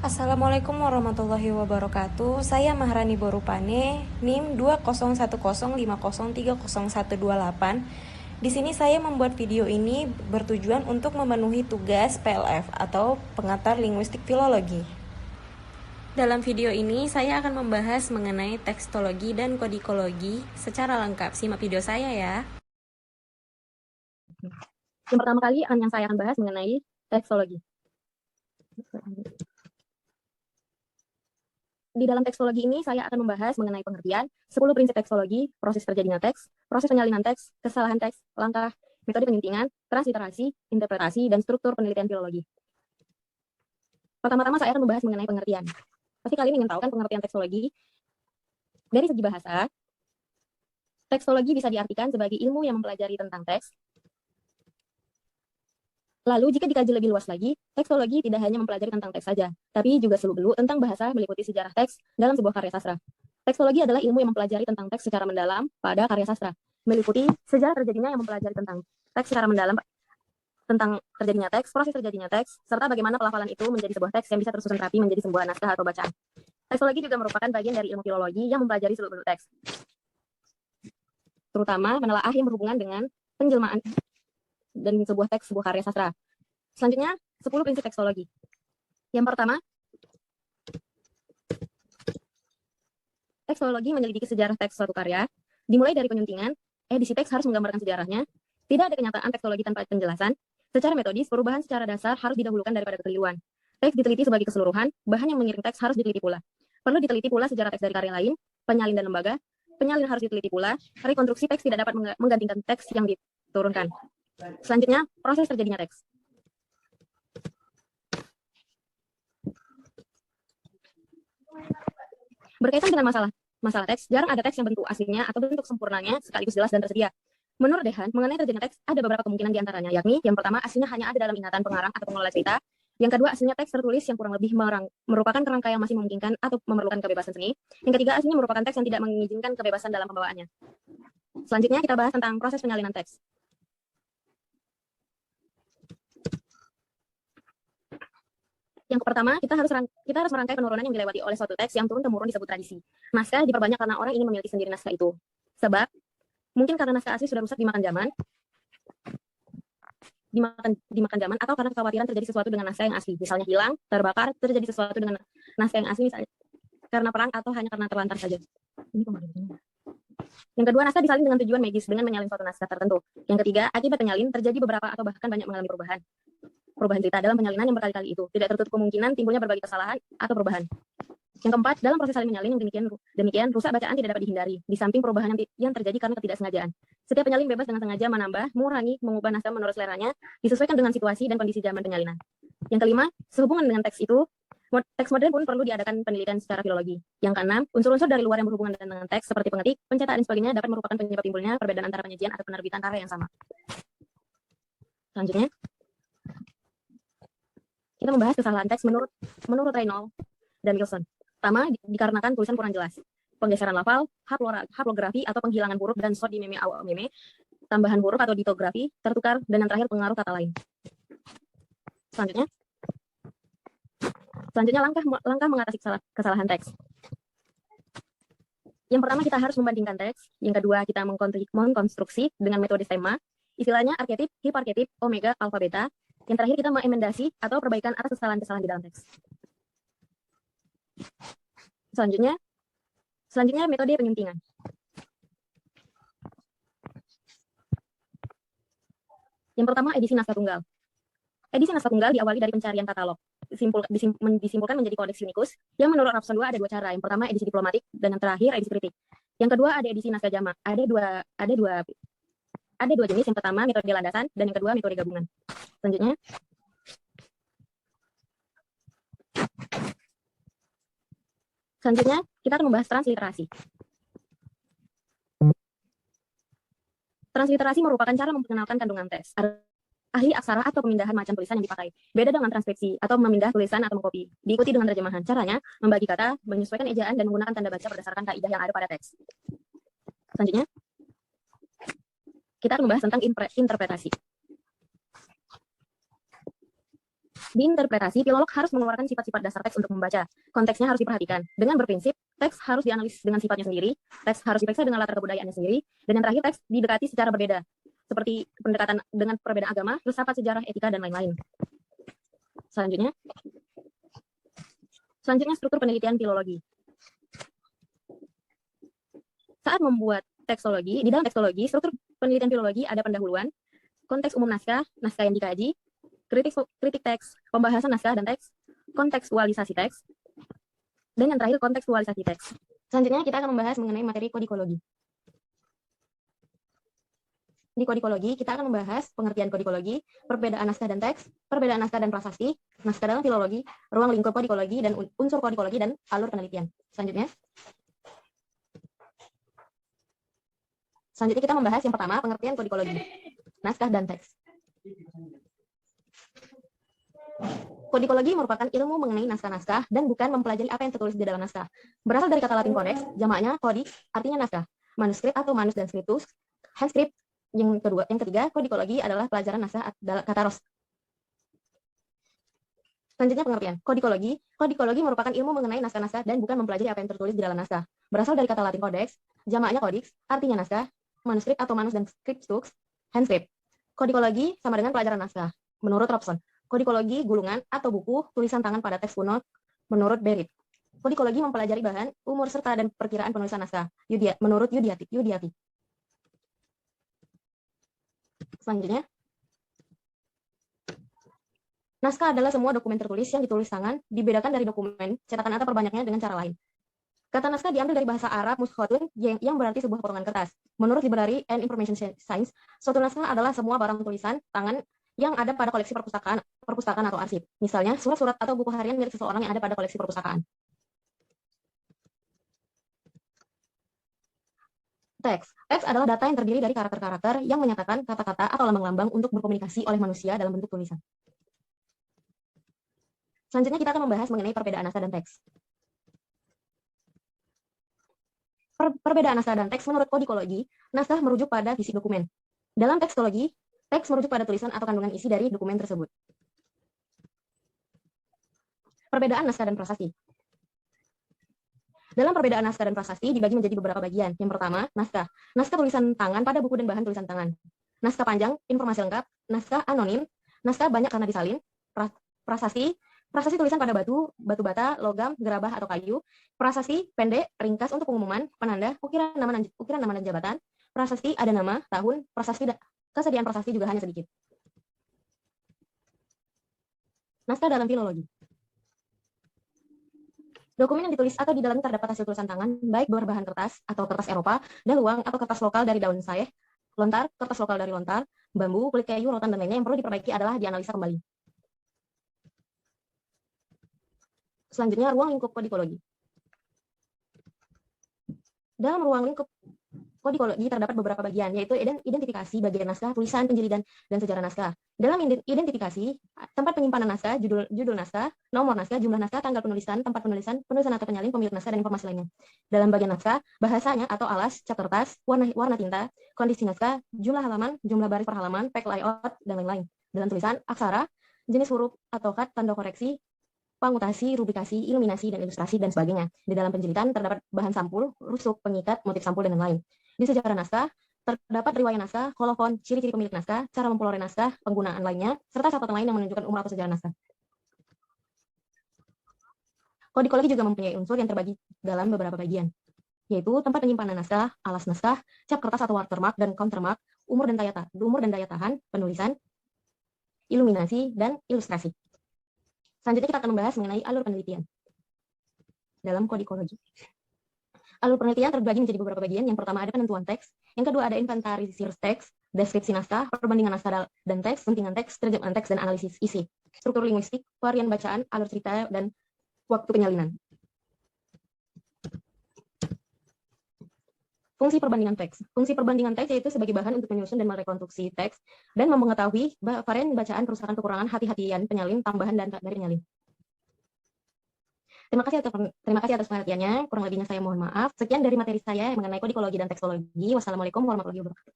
Assalamualaikum warahmatullahi wabarakatuh. Saya Mahrani Borupane, NIM 20105030128. Di sini saya membuat video ini bertujuan untuk memenuhi tugas PLF atau pengantar linguistik filologi. Dalam video ini saya akan membahas mengenai tekstologi dan kodikologi secara lengkap. Simak video saya ya. Yang pertama kali yang saya akan bahas mengenai tekstologi. Di dalam tekstologi ini saya akan membahas mengenai pengertian 10 prinsip tekstologi, proses terjadinya teks, proses penyalinan teks, kesalahan teks, langkah, metode penyuntingan, transliterasi, interpretasi, dan struktur penelitian filologi. Pertama-tama saya akan membahas mengenai pengertian. Pasti kalian ingin tahu kan pengertian tekstologi? Dari segi bahasa, tekstologi bisa diartikan sebagai ilmu yang mempelajari tentang teks. Lalu, jika dikaji lebih luas lagi, tekstologi tidak hanya mempelajari tentang teks saja, tapi juga seluk-beluk tentang bahasa meliputi sejarah teks dalam sebuah karya sastra. Tekstologi adalah ilmu yang mempelajari tentang teks secara mendalam pada karya sastra, meliputi sejarah terjadinya yang mempelajari tentang teks secara mendalam, tentang terjadinya teks, proses terjadinya teks, serta bagaimana pelafalan itu menjadi sebuah teks yang bisa tersusun rapi menjadi sebuah naskah atau bacaan. Tekstologi juga merupakan bagian dari ilmu filologi yang mempelajari seluk-beluk teks, terutama menelaah yang berhubungan dengan penjelmaan dan sebuah teks, sebuah karya sastra. Selanjutnya, 10 prinsip tekstologi. Yang pertama, tekstologi menyelidiki sejarah teks suatu karya, dimulai dari penyuntingan, edisi teks harus menggambarkan sejarahnya, tidak ada kenyataan tekstologi tanpa penjelasan, secara metodis, perubahan secara dasar harus didahulukan daripada kekeliruan. Teks diteliti sebagai keseluruhan, bahan yang mengiring teks harus diteliti pula. Perlu diteliti pula sejarah teks dari karya lain, penyalin dan lembaga, penyalin harus diteliti pula, rekonstruksi teks tidak dapat menggantikan teks yang diturunkan. Selanjutnya, proses terjadinya teks. Berkaitan dengan masalah teks, jarang ada teks yang bentuk aslinya atau bentuk sempurnanya sekaligus jelas dan tersedia. Menurut Dehan, mengenai terjadinya teks, ada beberapa kemungkinan diantaranya, yakni yang pertama, aslinya hanya ada dalam ingatan pengarang atau pengelola cerita. Yang kedua, aslinya teks tertulis yang kurang lebih merupakan kerangka yang masih memungkinkan atau memerlukan kebebasan seni. Yang ketiga, aslinya merupakan teks yang tidak mengizinkan kebebasan dalam pembawaannya. Selanjutnya, kita bahas tentang proses penyalinan teks. Yang pertama, kita harus merangkai penurunan yang dilewati oleh suatu teks yang turun-temurun disebut tradisi. Naskah diperbanyak karena orang ingin memiliki sendiri naskah itu. Sebab, mungkin karena naskah asli sudah rusak dimakan zaman, atau karena kekhawatiran terjadi sesuatu dengan naskah yang asli. Misalnya hilang, terbakar, terjadi sesuatu dengan naskah yang asli, misalnya karena perang atau hanya karena terlantar saja. Yang kedua, naskah disalin dengan tujuan magis dengan menyalin suatu naskah tertentu. Yang ketiga, akibat penyalin terjadi beberapa atau bahkan banyak mengalami perubahan cerita dalam penyalinan yang berkali-kali itu. Tidak tertutup kemungkinan timbulnya berbagai kesalahan atau perubahan. Yang keempat, dalam proses saling menyalin yang demikian rusak bacaan tidak dapat dihindari, di samping perubahan yang terjadi karena ketidaksengajaan. Setiap penyalin bebas dengan sengaja menambah, mengurangi, mengubah naskah menurut seleranya, disesuaikan dengan situasi dan kondisi zaman penyalinan. Yang kelima, sehubungan dengan teks itu, teks modern pun perlu diadakan penelitian secara filologi. Yang keenam, unsur-unsur dari luar yang berhubungan dengan teks seperti pengetik, pencetakan dan sebagainya dapat merupakan penyebab timbulnya perbedaan antara penyajian atau penerbitan karya yang sama. Selanjutnya, kita membahas kesalahan teks menurut Reynolds dan Wilson. Pertama, dikarenakan tulisan kurang jelas, penggeseran lafal, haplografi atau penghilangan huruf dan short di meme awal meme, tambahan huruf atau ditografi, tertukar, dan yang terakhir pengaruh kata lain. Selanjutnya langkah mengatasi kesalahan teks. Yang pertama, kita harus membandingkan teks. Yang kedua, kita mengkonstruksi dengan metode stemma, istilahnya arketip, hiparketip, omega, alfa, beta. Yang terakhir, kita mengemendasi atau perbaikan atas kesalahan-kesalahan di dalam teks. Selanjutnya metode penyuntingan. Yang pertama, edisi naskah tunggal. Edisi naskah tunggal diawali dari pencarian katalog. Disimpulkan menjadi kodeks unikus, yang menurut Raphson 2 ada dua cara. Yang pertama, edisi diplomatik, dan yang terakhir, edisi kritik. Yang kedua, ada edisi naskah jamak. Ada dua jenis. Yang pertama, metode landasan, dan yang kedua, metode gabungan. Selanjutnya, kita akan membahas transliterasi. Transliterasi merupakan cara memperkenalkan kandungan teks, ahli aksara atau pemindahan macam tulisan yang dipakai. Beda dengan transkripsi atau memindah tulisan atau mengcopy. Diikuti dengan terjemahan. Caranya, membagi kata, menyesuaikan ejaan, dan menggunakan tanda baca berdasarkan kaidah yang ada pada teks. Selanjutnya, kita akan membahas tentang interpretasi. Di interpretasi, filolog harus mengeluarkan sifat-sifat dasar teks untuk membaca. Konteksnya harus diperhatikan. Dengan berprinsip, teks harus dianalisis dengan sifatnya sendiri, teks harus diperiksa dengan latar kebudayaannya sendiri, dan yang terakhir teks didekati secara berbeda, seperti pendekatan dengan perbedaan agama, filsafat, sejarah, etika, dan lain-lain. Selanjutnya struktur penelitian filologi. Saat membuat teksologi, di dalam teksologi, struktur penelitian filologi ada pendahuluan, konteks umum naskah, naskah yang dikaji, kritik teks, pembahasan naskah dan teks, kontekstualisasi teks, dan yang terakhir kontekstualisasi teks. Selanjutnya kita akan membahas mengenai materi kodikologi. Di kodikologi, kita akan membahas pengertian kodikologi, perbedaan naskah dan teks, perbedaan naskah dan prasasti, naskah dalam filologi, ruang lingkup kodikologi, dan unsur kodikologi, dan alur penelitian. Selanjutnya kita membahas yang pertama, pengertian kodikologi, naskah dan teks. Kodikologi merupakan ilmu mengenai naskah-naskah dan bukan mempelajari apa yang tertulis di dalam naskah. Berasal dari kata Latin codex, jamaknya kodik, artinya naskah. Manuskrip atau manus dan scriptus, handscript. Yang ketiga, kodikologi adalah pelajaran naskah kata ros. Selanjutnya pengertian. Kodikologi. Kodikologi merupakan ilmu mengenai naskah-naskah dan bukan mempelajari apa yang tertulis di dalam naskah. Berasal dari kata Latin codex, jamaknya codex, artinya naskah, manuskrip atau manus dan scriptus, handscript. Kodikologi sama dengan pelajaran naskah. Menurut Robson, kodikologi gulungan atau buku tulisan tangan pada teks kuno menurut Berit. Kodikologi mempelajari bahan, umur serta dan perkiraan penulisan naskah. Menurut Yudiati. Selanjutnya, naskah adalah semua dokumen tertulis yang ditulis tangan, dibedakan dari dokumen cetakan atau perbanyaknya dengan cara lain. Kata naskah diambil dari bahasa Arab muskhatun yang berarti sebuah potongan kertas. Menurut Library and Information Science, suatu naskah adalah semua barang tulisan tangan yang ada pada koleksi perpustakaan atau arsip. Misalnya, surat-surat atau buku harian milik seseorang yang ada pada koleksi perpustakaan. Teks. Teks adalah data yang terdiri dari karakter-karakter yang menyatakan kata-kata atau lambang-lambang untuk berkomunikasi oleh manusia dalam bentuk tulisan. Selanjutnya kita akan membahas mengenai perbedaan naskah dan teks. Perbedaan naskah dan teks menurut kodikologi, naskah merujuk pada fisik dokumen. Dalam tekstologi, teks merujuk pada tulisan atau kandungan isi dari dokumen tersebut. Perbedaan naskah dan prasasti. Dalam perbedaan naskah dan prasasti dibagi menjadi beberapa bagian. Yang pertama, naskah. Naskah tulisan tangan pada buku dan bahan tulisan tangan. Naskah panjang, informasi lengkap. Naskah anonim. Naskah banyak karena disalin. Prasasti. Prasasti tulisan pada batu bata, logam, gerabah, atau kayu. Prasasti pendek, ringkas untuk pengumuman, penanda, ukiran nama dan jabatan. Prasasti ada nama, tahun. Kesediaan prasasti juga hanya sedikit. Naskah dalam filologi. Dokumen yang ditulis atau di dalamnya terdapat hasil tulisan tangan, baik berbahan kertas atau kertas Eropa, daluang atau kertas lokal dari daun saeh, lontar, kertas lokal dari lontar, bambu, kulit kayu, rotan, dan lainnya yang perlu diperbaiki adalah dianalisa kembali. Selanjutnya, ruang lingkup kodikologi. Dalam ruang lingkup kodikologi terdapat beberapa bagian, yaitu identifikasi bagian naskah, tulisan, penjilidan, dan sejarah naskah. Dalam identifikasi, tempat penyimpanan naskah, judul naskah, nomor naskah, jumlah naskah, tanggal penulisan, tempat penulisan atau penyalin, pemilik naskah, dan informasi lainnya. Dalam bagian naskah, bahasanya atau alas, cat kertas, warna tinta, kondisi naskah, jumlah halaman, jumlah baris per halaman, page layout, dan lain-lain. Dalam tulisan, aksara, jenis huruf atau kat, tanda koreksi, pangutasi, rubrikasi, iluminasi, dan ilustrasi, dan sebagainya. Di dalam penjilitan terdapat bahan sampul, rusuk, pengikat, motif sampul, dan lain-lain. Di sejarah naskah, terdapat riwayat naskah, kolofon, ciri-ciri pemilik naskah, cara mempeloreh naskah, penggunaan lainnya, serta catatan lain yang menunjukkan umur atau sejarah naskah. Kodikologi juga mempunyai unsur yang terbagi dalam beberapa bagian, yaitu tempat penyimpanan naskah, alas naskah, cap kertas atau watermark dan countermark, umur dan daya tahan, penulisan, iluminasi, dan ilustrasi. Selanjutnya kita akan membahas mengenai alur penelitian dalam kodikologi. Alur penelitian terbagi menjadi beberapa bagian. Yang pertama ada penentuan teks, yang kedua ada inventarisir teks, deskripsi naskah, perbandingan naskah dan teks, pentingan teks, terjemahan teks, dan analisis isi, struktur linguistik, varian bacaan, alur cerita, dan waktu penyalinan. Fungsi perbandingan teks. Fungsi perbandingan teks yaitu sebagai bahan untuk menyusun dan merekonstruksi teks dan mengetahui varian bacaan, kerusakan, kekurangan, hati-hatian, penyalin, tambahan, dan dari penyalin. Terima kasih atas perhatiannya. Kurang lebihnya saya mohon maaf. Sekian dari materi saya mengenai kodikologi dan tekstologi. Wassalamualaikum warahmatullahi wabarakatuh.